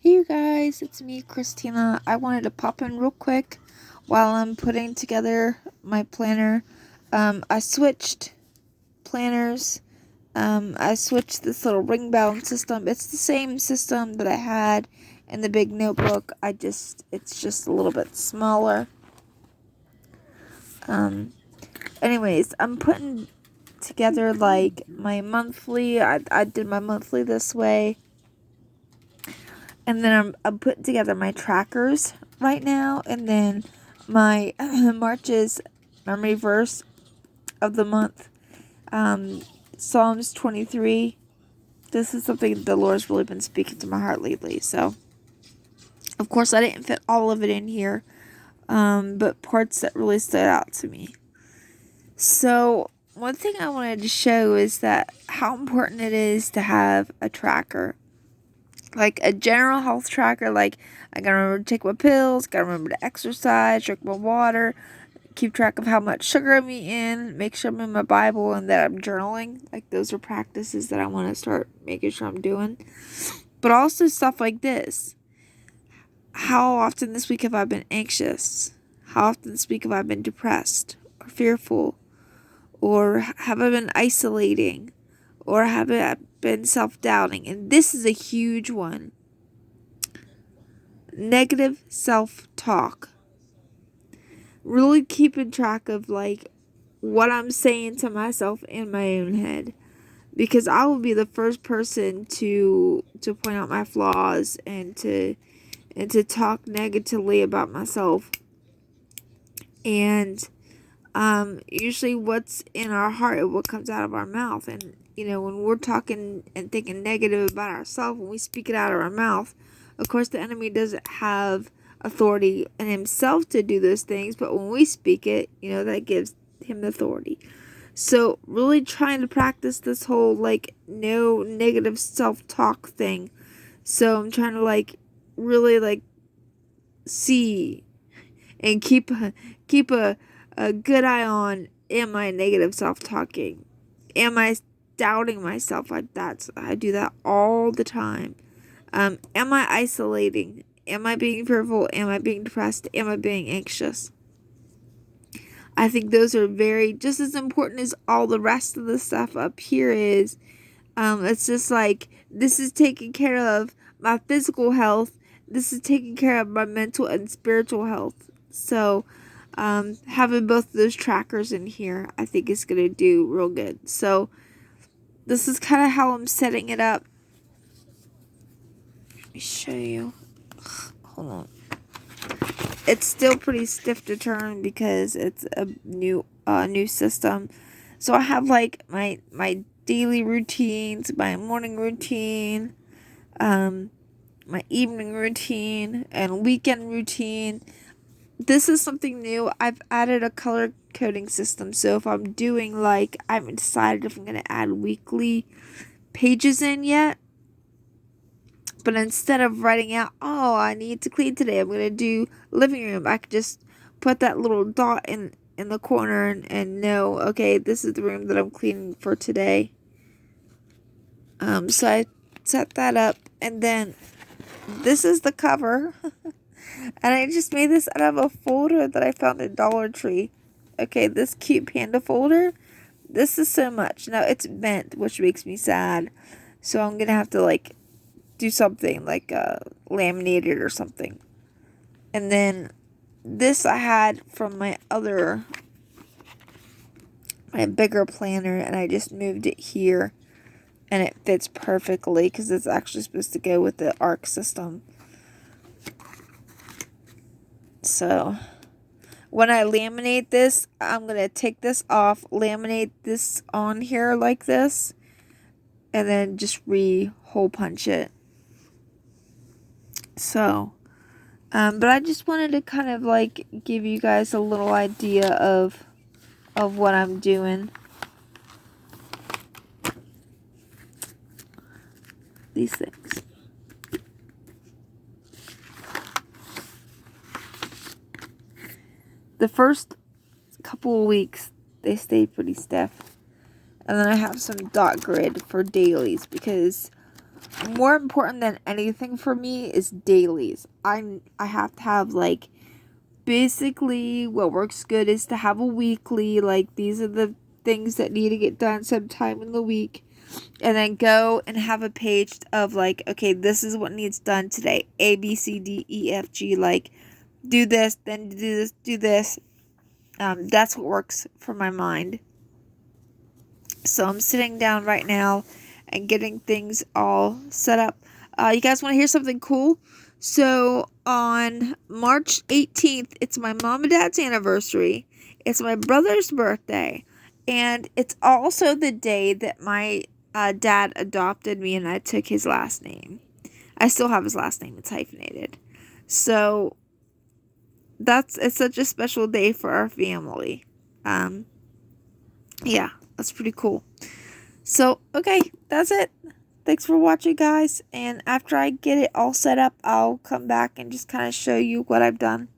Hey you guys, it's me, Christina. I wanted to pop in real quick while I'm putting together my planner. I switched planners. I switched this little ring bound system. It's the same system that I had in the big notebook. It's just a little bit smaller. Um, Anyways, I'm putting together like my monthly. I did my monthly this way. And then I'm putting together my trackers right now. And then my March's memory verse of the month, Psalms 23. This is something the Lord's really been speaking to my heart lately. So, of course, I didn't fit all of it in here, but parts that really stood out to me. So, one thing I wanted to show is that how important it is to have a tracker, like a general health tracker. Like, I gotta remember to take my pills, gotta remember to exercise, drink my water, keep track of how much sugar I'm eating, make sure I'm in my Bible, and that I'm journaling. Like, those are practices that I want to start making sure I'm doing. But also stuff like this. How often this week have I been anxious? How often this week have I been depressed or fearful? Or have I been isolating? Or have I been self-doubting? And this is a huge one. Negative self-talk. Really keeping track of like what I'm saying to myself in my own head, because I will be the first person to point out my flaws and to talk negatively about myself. And usually what's in our heart is what comes out of our mouth. And when we're talking and thinking negative about ourselves, when we speak it out of our mouth, of course the enemy doesn't have authority in himself to do those things, but when we speak it, that gives him the authority. So really trying to practice this whole like no negative self-talk thing. So I'm trying to like really like see and keep a good eye on, am I negative self-talking? Am I doubting myself? I do that all the time. Am I isolating? Am I being fearful? Am I being depressed? Am I being anxious? I think those are just as important as all the rest of the stuff up here is. It's just like, this is taking care of my physical health. This is taking care of my mental and spiritual health. So, having both of those trackers in here, I think is going to do real good. So, this is kind of how I'm setting it up. Let me show you. Hold on. It's still pretty stiff to turn because it's a new system. So I have like my daily routines, my morning routine, my evening routine, and weekend routine. This is something new. I've added a color coding system. So if I'm doing like, I haven't decided if I'm going to add weekly pages in yet. But instead of writing out, oh, I need to clean today, I'm going to do living room, I could just put that little dot in the corner and know, okay, this is the room that I'm cleaning for today. So I set that up, and then this is the cover. And I just made this out of a folder that I found at Dollar Tree. Okay, this cute panda folder. This is so much. Now it's bent, which makes me sad. So I'm going to have to like do something like laminate it or something. And then this I had from my bigger planner, and I just moved it here, and it fits perfectly because it's actually supposed to go with the ARC system. So when I laminate this, I'm going to take this off, laminate this on here like this, and then just hole punch it. So, but I just wanted to kind of like give you guys a little idea of what I'm doing. These things. The first couple of weeks, they stayed pretty stiff. And then I have some dot grid for dailies because more important than anything for me is dailies. I have to have like, basically what works good is to have a weekly, like these are the things that need to get done sometime in the week, and then go and have a page of like, okay, this is what needs done today, A B C D E F G, like do this, then do this. That's what works for my mind. So I'm sitting down right now and getting things all set up. You guys want to hear something cool? So on March 18th, it's my mom and dad's anniversary. It's my brother's birthday. And it's also the day that my dad adopted me and I took his last name. I still have his last name. It's hyphenated. So it's such a special day for our family. Yeah, that's pretty cool. So, okay, that's it. Thanks for watching, guys. And after I get it all set up, I'll come back and just kind of show you what I've done.